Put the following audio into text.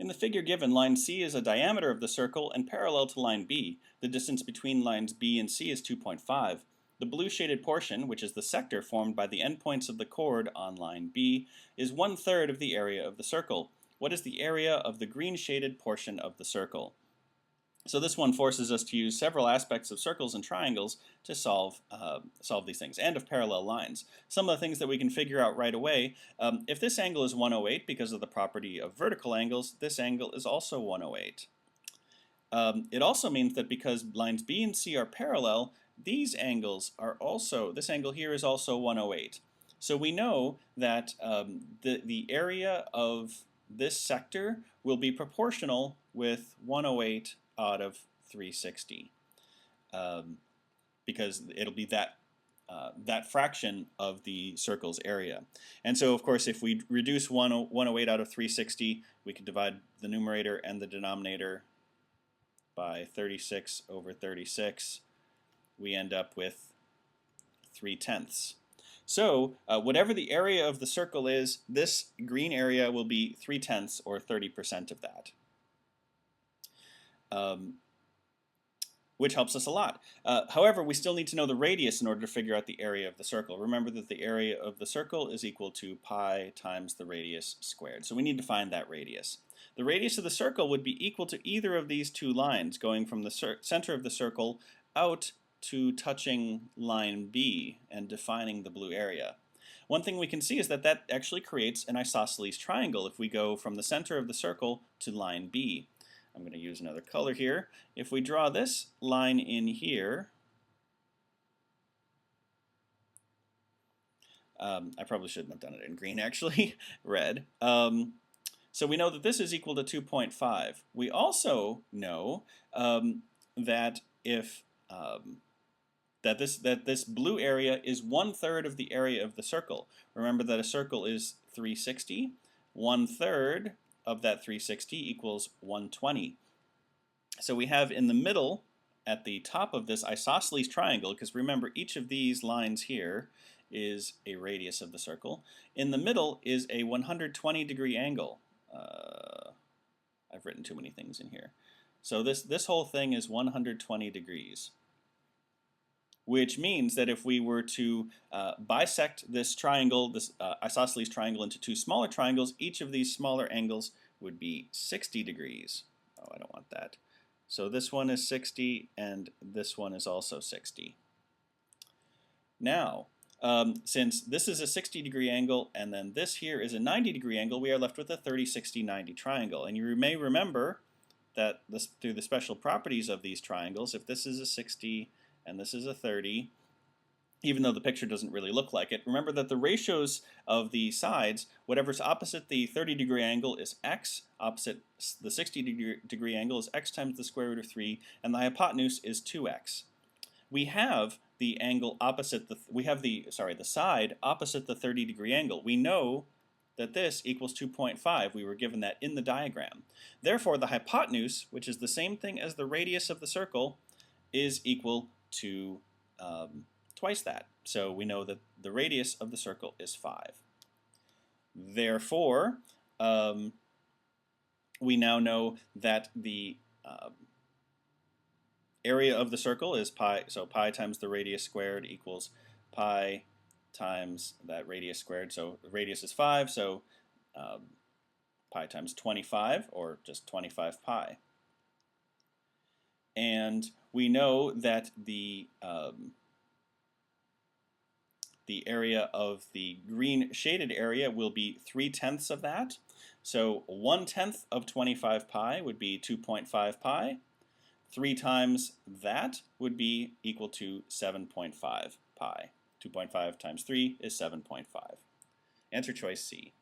In the figure given, line C is a diameter of the circle and parallel to line B. The distance between lines B and C is 2.5. The blue shaded portion, which is the sector formed by the endpoints of the chord on line B, is 1/3 of the area of the circle. What is the area of the green shaded portion of the circle? So this one forces us to use several aspects of circles and triangles to solve these things, and of parallel lines. Some of the things that we can figure out right away, if this angle is 108 because of the property of vertical angles, this angle is also 108. It also means that because lines B and C are parallel, these angles are also, this angle here is also 108. So we know that the area of this sector will be proportional with 108 out of 360, because it'll be that fraction of the circle's area. And so, of course, if we reduce 108 out of 360, we can divide the numerator and the denominator by 36 over 36. We end up with 3/10. So whatever the area of the circle is, this green area will be 3/10 or 30% of that. Which helps us a lot. However, we still need to know the radius in order to figure out the area of the circle. Remember that the area of the circle is equal to pi times the radius squared. So we need to find that radius. The radius of the circle would be equal to either of these two lines going from the center of the circle out to touching line B and defining the blue area. One thing we can see is that that actually creates an isosceles triangle if we go from the center of the circle to line B. I'm going to use another color here. If we draw this line in here, I probably shouldn't have done it in green actually, red. So we know that this is equal to 2.5. We also know that if that this blue area is 1/3 of the area of the circle. Remember that a circle is 360. 1/3 of that 360 equals 120. So we have in the middle, at the top of this isosceles triangle, because remember each of these lines here is a radius of the circle, in the middle is a 120-degree angle. I've written too many things in here. So this whole thing is 120 degrees. Which means that if we were to bisect this triangle, this isosceles triangle, into two smaller triangles, each of these smaller angles would be 60 degrees. Oh, I don't want that. So this one is 60, and this one is also 60. Now, since this is a 60-degree angle, and then this here is a 90-degree angle, we are left with a 30-60-90 triangle. And you may remember that through the special properties of these triangles, if this is a 60, and this is a 30, even though the picture doesn't really look like it, remember that the ratios of the sides, whatever's opposite the 30-degree angle is x, opposite the 60-degree angle is x times the square root of 3, and the hypotenuse is 2x. We have the angle opposite the side opposite the 30-degree angle. We know that this equals 2.5. We were given that in the diagram. Therefore, the hypotenuse, which is the same thing as the radius of the circle, is equal to twice that. So we know that the radius of the circle is 5. Therefore, we now know that the area of the circle is pi, so pi times the radius squared equals pi times that radius squared. So the radius is 5, so pi times 25, or just 25 pi. And we know that the area of the green shaded area will be 3/10 of that. So 1/10 of 25 pi would be 2.5 pi. 3 times that would be equal to 7.5 pi. 2.5 times 3 is 7.5. Answer choice C.